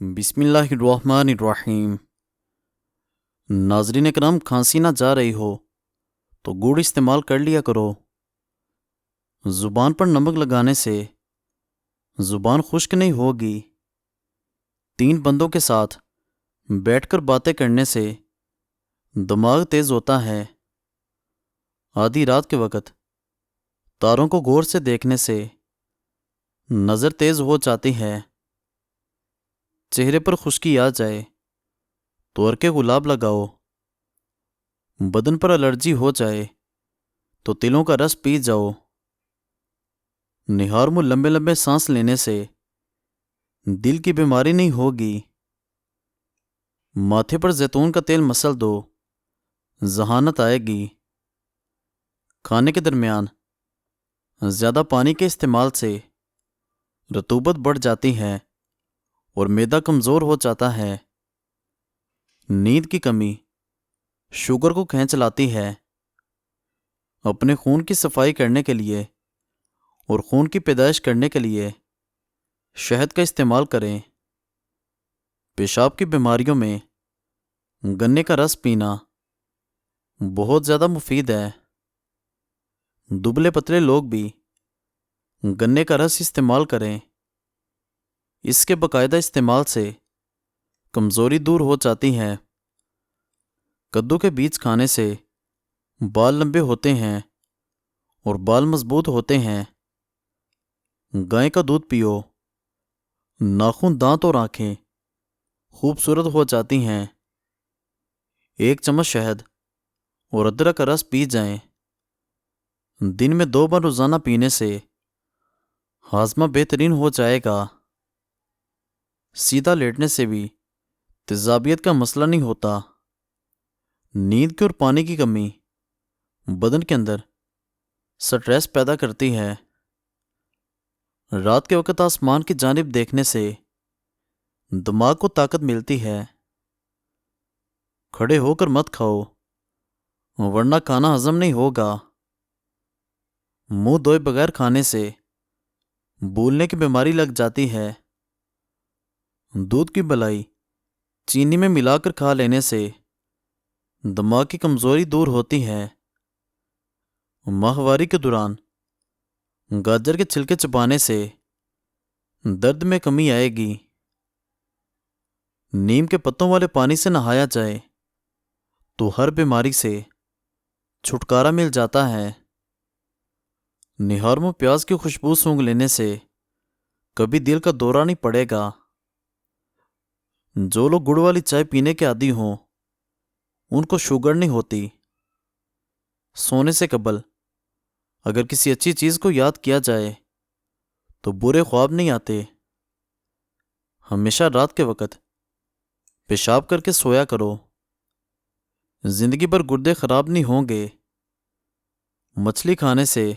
بسم اللہ الرحمن الرحیم۔ ناظرین کرام، کھانسی نہ جا رہی ہو تو گڑ استعمال کر لیا کرو۔ زبان پر نمک لگانے سے زبان خشک نہیں ہوگی۔ 3 بندوں کے ساتھ بیٹھ کر باتیں کرنے سے دماغ تیز ہوتا ہے۔ آدھی رات کے وقت تاروں کو غور سے دیکھنے سے نظر تیز ہو جاتی ہے۔ چہرے پر خشکی آ جائے تو عرق گلاب لگاؤ۔ بدن پر الرجی ہو جائے تو تلوں کا رس پی جاؤ۔ نہار منہ لمبے لمبے سانس لینے سے دل کی بیماری نہیں ہوگی۔ ماتھے پر زیتون کا تیل مسل دو، ذہانت آئے گی۔ کھانے کے درمیان زیادہ پانی کے استعمال سے رطوبت بڑھ جاتی ہے اور معدہ کمزور ہو جاتا ہے۔ نیند کی کمی شوگر کو کھینچ لاتی ہے۔ اپنے خون کی صفائی کرنے کے لیے اور خون کی پیدائش کرنے کے لیے شہد کا استعمال کریں۔ پیشاب کی بیماریوں میں گنے کا رس پینا بہت زیادہ مفید ہے۔ دبلے پتلے لوگ بھی گنے کا رس استعمال کریں۔ اس کے باقاعدہ استعمال سے کمزوری دور ہو جاتی ہے۔ کدو کے بیج کھانے سے بال لمبے ہوتے ہیں اور بال مضبوط ہوتے ہیں۔ گائے کا دودھ پیو، ناخن، دانت اور آنکھیں خوبصورت ہو جاتی ہیں۔ 1 چمچ شہد اور ادرک کا رس پی جائیں۔ دن میں 2 بار روزانہ پینے سے ہاضمہ بہترین ہو جائے گا۔ سیدھا لیٹنے سے بھی تیزابیت کا مسئلہ نہیں ہوتا۔ نیند کی اور پانی کی کمی بدن کے اندر سٹریس پیدا کرتی ہے۔ رات کے وقت آسمان کی جانب دیکھنے سے دماغ کو طاقت ملتی ہے۔ کھڑے ہو کر مت کھاؤ ورنہ کھانا ہضم نہیں ہوگا۔ منہ دھوئے بغیر کھانے سے بھولنے کی بیماری لگ جاتی ہے۔ دودھ کی بلائی چینی میں ملا کر کھا لینے سے دماغ کی کمزوری دور ہوتی ہے۔ ماہواری کے دوران گاجر کے چھلکے چبانے سے درد میں کمی آئے گی۔ نیم کے پتوں والے پانی سے نہایا جائے تو ہر بیماری سے چھٹکارا مل جاتا ہے۔ نہار منہ پیاز کی خوشبو سونگھ لینے سے کبھی دل کا دورہ نہیں پڑے گا۔ جو لوگ گڑ والی چائے پینے کے عادی ہوں ان کو شوگر نہیں ہوتی۔ سونے سے قبل اگر کسی اچھی چیز کو یاد کیا جائے تو برے خواب نہیں آتے۔ ہمیشہ رات کے وقت پیشاب کر کے سویا کرو۔ زندگی بھر گردے خراب نہیں ہوں گے۔ مچھلی کھانے سے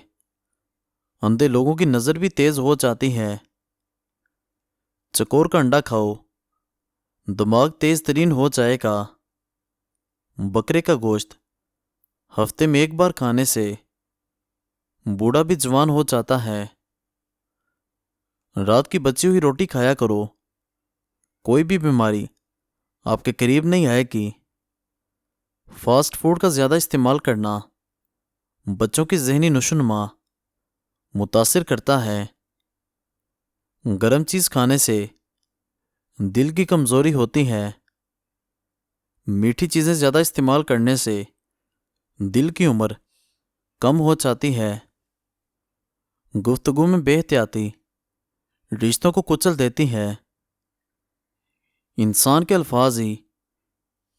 اندھے لوگوں کی نظر بھی تیز ہو جاتی ہے۔ چکور کا انڈا کھاؤ، دماغ تیز ترین ہو جائے گا۔ بکرے کا گوشت ہفتے میں 1 بار کھانے سے بوڑھا بھی جوان ہو جاتا ہے۔ رات کی بچی ہوئی روٹی کھایا کرو، کوئی بھی بیماری آپ کے قریب نہیں آئے گی۔ فاسٹ فوڈ کا زیادہ استعمال کرنا بچوں کی ذہنی نشوونما متاثر کرتا ہے۔ گرم چیز کھانے سے دل کی کمزوری ہوتی ہے۔ میٹھی چیزیں زیادہ استعمال کرنے سے دل کی عمر کم ہو جاتی ہے۔ گفتگو میں بے احتیاطی رشتوں کو کچل دیتی ہے۔ انسان کے الفاظ ہی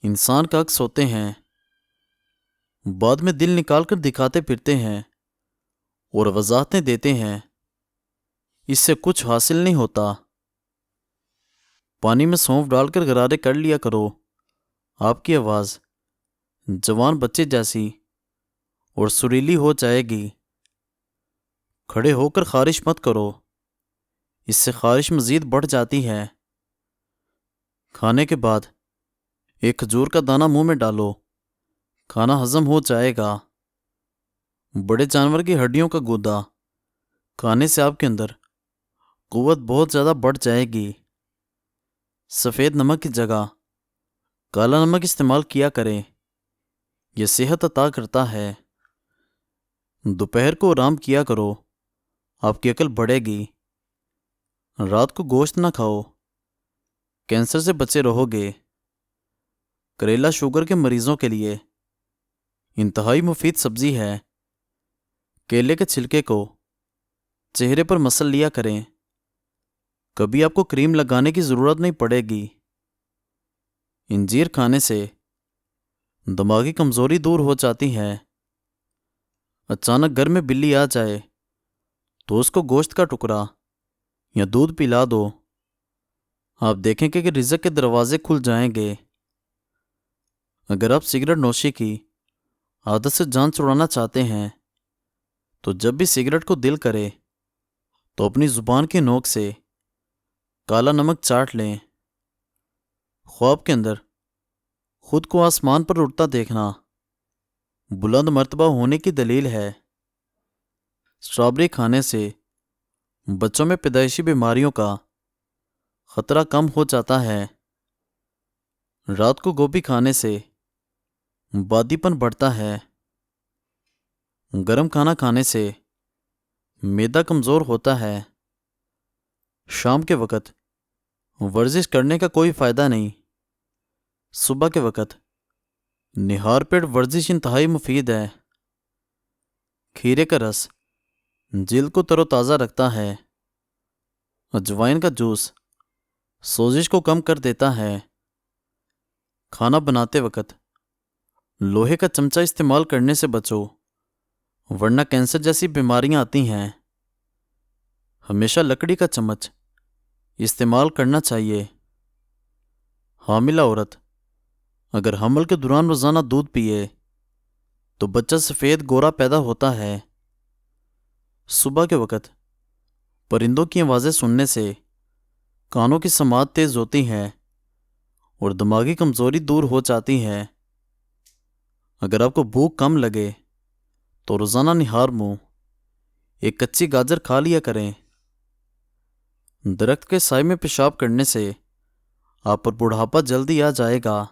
انسان کا عکس ہوتے ہیں۔ بعد میں دل نکال کر دکھاتے پھرتے ہیں اور وضاحتیں دیتے ہیں، اس سے کچھ حاصل نہیں ہوتا۔ پانی میں سونف ڈال کر غرارے کر لیا کرو، آپ کی آواز جوان بچے جیسی اور سریلی ہو جائے گی۔ کھڑے ہو کر خارش مت کرو، اس سے خارش مزید بڑھ جاتی ہے۔ کھانے کے بعد 1 کھجور کا دانہ منہ میں ڈالو، کھانا ہضم ہو جائے گا۔ بڑے جانور کی ہڈیوں کا گودا کھانے سے آپ کے اندر قوت بہت زیادہ بڑھ جائے گی۔ سفید نمک کی جگہ کالا نمک استعمال کیا کریں، یہ صحت عطا کرتا ہے۔ دوپہر کو آرام کیا کرو، آپ کی عقل بڑھے گی۔ رات کو گوشت نہ کھاؤ، کینسر سے بچے رہو گے۔ کریلا شوگر کے مریضوں کے لیے انتہائی مفید سبزی ہے۔ کیلے کے چھلکے کو چہرے پر مسل لیا کریں، کبھی آپ کو کریم لگانے کی ضرورت نہیں پڑے گی۔ انجیر کھانے سے دماغی کمزوری دور ہو جاتی ہے۔ اچانک گھر میں بلی آ جائے تو اس کو گوشت کا ٹکڑا یا دودھ پلا دو، آپ دیکھیں کہ رزق کے دروازے کھل جائیں گے۔ اگر آپ سگریٹ نوشی کی عادت سے جان چھڑانا چاہتے ہیں تو جب بھی سگریٹ کو دل کرے تو اپنی زبان کی نوک سے کالا نمک چاٹ لیں۔ خواب کے اندر خود کو آسمان پر اڑتا دیکھنا بلند مرتبہ ہونے کی دلیل ہے۔ اسٹرابیری کھانے سے بچوں میں پیدائشی بیماریوں کا خطرہ کم ہو جاتا ہے۔ رات کو گوبھی کھانے سے بادی پن بڑھتا ہے۔ گرم کھانا کھانے سے معدہ کمزور ہوتا ہے۔ شام کے وقت ورزش کرنے کا کوئی فائدہ نہیں، صبح کے وقت نہار پیٹ ورزش انتہائی مفید ہے۔ کھیرے کا رس جلد کو تر و تازہ رکھتا ہے۔ اجوائن کا جوس سوزش کو کم کر دیتا ہے۔ کھانا بناتے وقت لوہے کا چمچہ استعمال کرنے سے بچو، ورنہ کینسر جیسی بیماریاں آتی ہیں۔ ہمیشہ لکڑی کا چمچ استعمال کرنا چاہیے۔ حاملہ عورت اگر حمل کے دوران روزانہ دودھ پیے تو بچہ سفید گورا پیدا ہوتا ہے۔ صبح کے وقت پرندوں کی آوازیں سننے سے کانوں کی سماعت تیز ہوتی ہے اور دماغی کمزوری دور ہو جاتی ہے۔ اگر آپ کو بھوک کم لگے تو روزانہ نہار منہ ایک کچی گاجر کھا لیا کریں۔ درخت کے سائے میں پیشاب کرنے سے آپ پر بڑھاپا جلدی آ جائے گا۔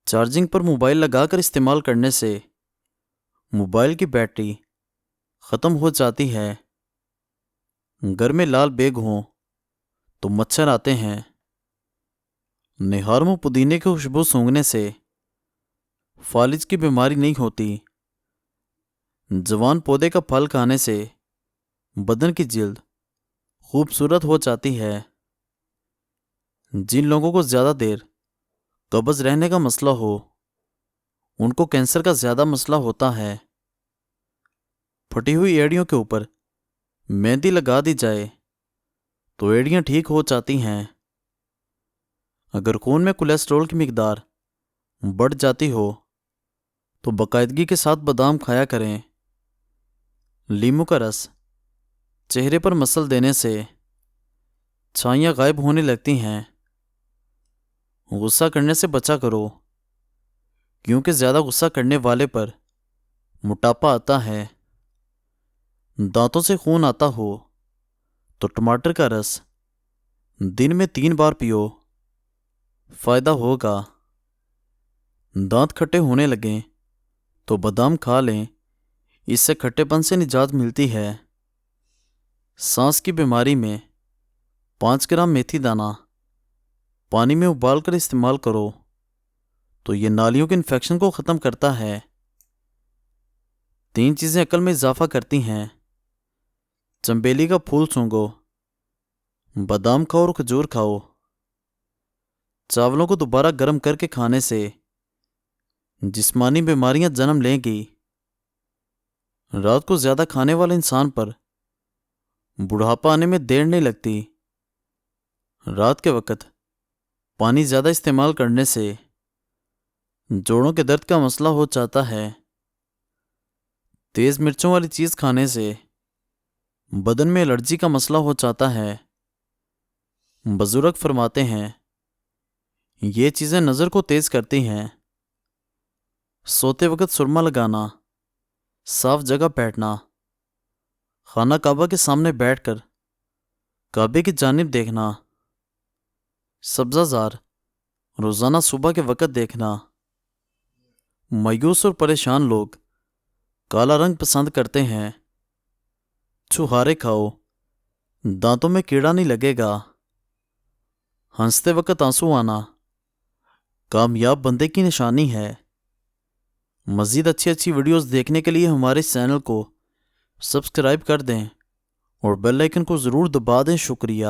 چارجنگ پر موبائل لگا کر استعمال کرنے سے موبائل کی بیٹری ختم ہو جاتی ہے۔ گھر میں لال بیگ ہوں تو مچھر آتے ہیں۔ نہار منہ پودینے کی خوشبو سونگھنے سے فالج کی بیماری نہیں ہوتی۔ جوان پودے کا پھل کھانے سے بدن کی جلد خوبصورت ہو جاتی ہے۔ جن لوگوں کو زیادہ دیر قبض رہنے کا مسئلہ ہو ان کو کینسر کا زیادہ مسئلہ ہوتا ہے۔ پھٹی ہوئی ایڑیوں کے اوپر مہندی لگا دی جائے تو ایڑیاں ٹھیک ہو جاتی ہیں۔ اگر خون میں کولیسٹرول کی مقدار بڑھ جاتی ہو تو باقاعدگی کے ساتھ بادام کھایا کریں۔ لیموں کا رس چہرے پر مسل دینے سے چھائیاں غائب ہونے لگتی ہیں۔ غصہ کرنے سے بچا کرو، کیونکہ زیادہ غصہ کرنے والے پر موٹاپا آتا ہے۔ دانتوں سے خون آتا ہو تو ٹماٹر کا رس دن میں 3 بار پیو، فائدہ ہوگا۔ دانت کھٹے ہونے لگیں تو بادام کھا لیں، اس سے کھٹے پن سے نجات ملتی ہے۔ سانس کی بیماری میں 5 گرام میتھی دانہ پانی میں ابال کر استعمال کرو تو یہ نالیوں کے انفیکشن کو ختم کرتا ہے۔ 3 چیزیں عقل میں اضافہ کرتی ہیں: چنبیلی کا پھول سونگھو، بادام کھاؤ اور کھجور کھاؤ۔ چاولوں کو دوبارہ گرم کر کے کھانے سے جسمانی بیماریاں جنم لیں گی۔ رات کو زیادہ کھانے والے انسان پر بڑھاپا آنے میں دیر نہیں لگتی۔ رات کے وقت پانی زیادہ استعمال کرنے سے جوڑوں کے درد کا مسئلہ ہو جاتا ہے۔ تیز مرچوں والی چیز کھانے سے بدن میں الرجی کا مسئلہ ہو جاتا ہے۔ بزرگ فرماتے ہیں یہ چیزیں نظر کو تیز کرتی ہیں۔ سوتے وقت سرما لگانا، صاف جگہ بیٹھنا، خانہ کعبہ کے سامنے بیٹھ کر کعبے کی جانب دیکھنا، سبزہ زار روزانہ صبح کے وقت دیکھنا۔ مایوس اور پریشان لوگ کالا رنگ پسند کرتے ہیں۔ چھہارے کھاؤ، دانتوں میں کیڑا نہیں لگے گا۔ ہنستے وقت آنسو آنا کامیاب بندے کی نشانی ہے۔ مزید اچھی ویڈیوز دیکھنے کے لیے ہمارے چینل کو سبسکرائب کر دیں اور بیل آئیکن کو ضرور دبا دیں۔ شکریہ۔